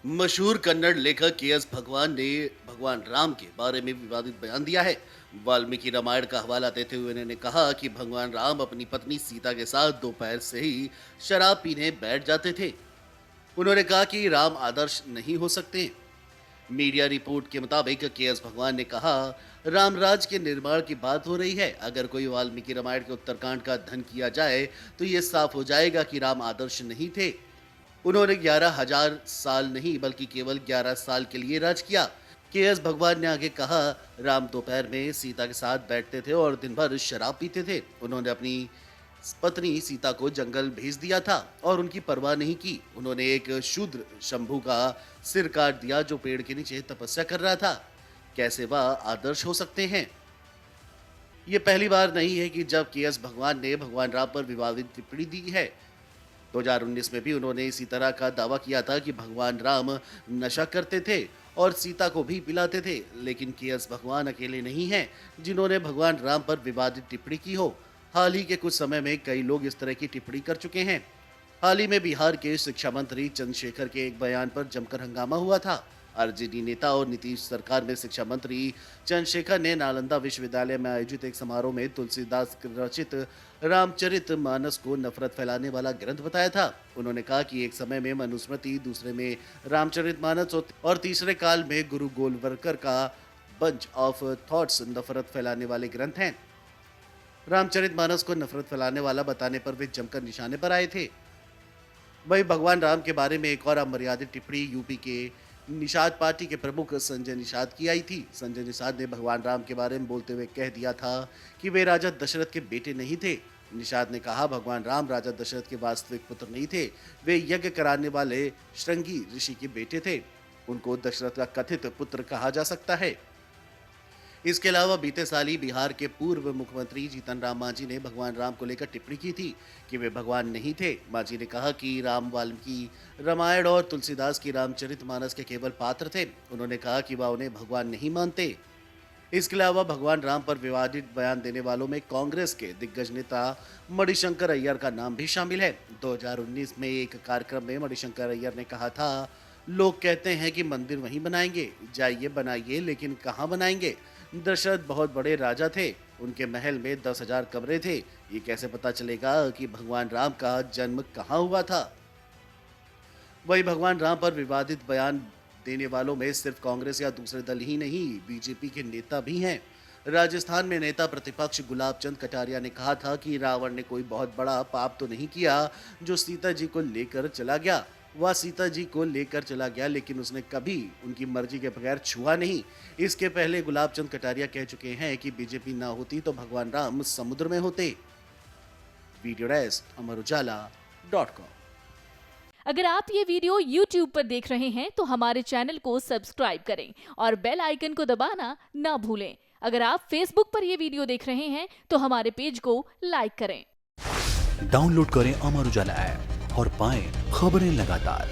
मशहूर कन्नड़ लेखक के.एस. भगवान ने भगवान राम के बारे में विवादित बयान दिया है। वाल्मीकि रामायण का हवाला देते हुए उन्होंने कहा कि भगवान राम अपनी पत्नी सीता के साथ दोपहर से ही शराब पीने बैठ जाते थे। उन्होंने कहा कि राम आदर्श नहीं हो सकते। मीडिया रिपोर्ट के मुताबिक के.एस. भगवान ने कहा, रामराज के निर्माण की बात हो रही है। अगर कोई वाल्मीकि रामायण के उत्तरकांड का अध्ययन किया जाए तो ये साफ हो जाएगा कि राम आदर्श नहीं थे। उन्होंने 11,000 साल नहीं बल्कि केवल 11 साल के लिए राज किया। के.एस. भगवान ने आगे कहा, राम दोपहर में सीता के साथ बैठते थे और दिन भर शराब पीते थे। उन्होंने अपनी पत्नी सीता को जंगल भेज दिया था और उनकी परवाह नहीं की। उन्होंने एक शूद्र शंभू का सिर काट दिया जो पेड़ के नीचे तपस्या कर रहा था। कैसे वह आदर्श हो सकते हैं? ये पहली बार नहीं है कि जब के.एस. भगवान ने भगवान राम पर विवादित टिप्पणी दी है। 2019 में भी उन्होंने इसी तरह का दावा किया था कि भगवान राम नशा करते थे और सीता को भी पिलाते थे। लेकिन के.एस. भगवान अकेले नहीं हैं जिन्होंने भगवान राम पर विवादित टिप्पणी की हो। हाल ही के कुछ समय में कई लोग इस तरह की टिप्पणी कर चुके हैं। हाल ही में बिहार के शिक्षा मंत्री चंद्रशेखर के एक बयान पर जमकर हंगामा हुआ था। आरजेडी नेता और नीतीश सरकार में शिक्षा मंत्री चंद्रशेखर ने नालंदा विश्वविद्यालय में आयोजित एक समारोह में तुलसीदास रचित रामचरित मानस को नफरत फैलाने वाला ग्रंथ बताया था। उन्होंने कहा कि एक समय में मनुस्मृति, दूसरे में रामचरित मानस और तीसरे काल में गुरु गोलवलकर का बंच ऑफ थॉट्स नफरत फैलाने वाले ग्रंथ हैं। रामचरित मानस को नफरत फैलाने वाला बताने पर वे जमकर निशाने पर आए थे। वहीं भगवान राम के बारे में एक और अमर्यादित टिप्पणी यूपी के निषाद पार्टी के प्रमुख संजय निषाद की आई थी। संजय निषाद ने भगवान राम के बारे में बोलते हुए कह दिया था कि वे राजा दशरथ के बेटे नहीं थे। निषाद ने कहा, भगवान राम राजा दशरथ के वास्तविक पुत्र नहीं थे। वे यज्ञ कराने वाले श्रृंगी ऋषि के बेटे थे। उनको दशरथ का कथित पुत्र कहा जा सकता है। इसके अलावा बीते साल ही बिहार के पूर्व मुख्यमंत्री जीतन राम मांझी ने भगवान राम को लेकर टिप्पणी की थी कि वे भगवान नहीं थे। मांझी ने कहा कि राम वाल्मीकि रामायण और तुलसीदास की रामचरितमानस के केवल पात्र थे। उन्होंने कहा कि वह उन्हें भगवान नहीं मानते। इसके अलावा भगवान राम पर विवादित बयान देने वालों में कांग्रेस के दिग्गज नेता मणिशंकर अय्यर का नाम भी शामिल है। 2019 में एक कार्यक्रम में मणिशंकर अय्यर ने कहा था, लोग कहते हैं कि मंदिर वहीं बनाएंगे, जाइए बनाइए, लेकिन कहाँ बनाएंगे? दशरथ बहुत बड़े राजा थे, उनके महल में 10,000 कमरे थे। ये कैसे पता चलेगा कि भगवान राम का जन्म कहाँ हुआ था? वही भगवान राम पर विवादित बयान देने वालों में सिर्फ कांग्रेस या दूसरे दल ही नहीं, बीजेपी के नेता भी हैं। राजस्थान में नेता प्रतिपक्ष गुलाब चंद कटारिया ने कहा था कि रावण ने कोई बहुत बड़ा पाप तो नहीं किया जो सीता जी को लेकर चला गया। वह सीता जी को लेकर चला गया लेकिन उसने कभी उनकी मर्जी के बगैर छुआ नहीं। इसके पहले गुलाब चंद कटारिया कह चुके हैं कि बीजेपी ना होती तो भगवान राम समुद्र में होते। Video desk Amar Ujala .com। अगर आप ये वीडियो YouTube पर देख रहे हैं तो हमारे चैनल को सब्सक्राइब करें और बेल आइकन को दबाना ना भूलें। अगर आप Facebook पर ये वीडियो देख रहे हैं तो हमारे पेज को लाइक करें। डाउनलोड करें अमर उजाला ऐप और पाएं खबरें लगातार।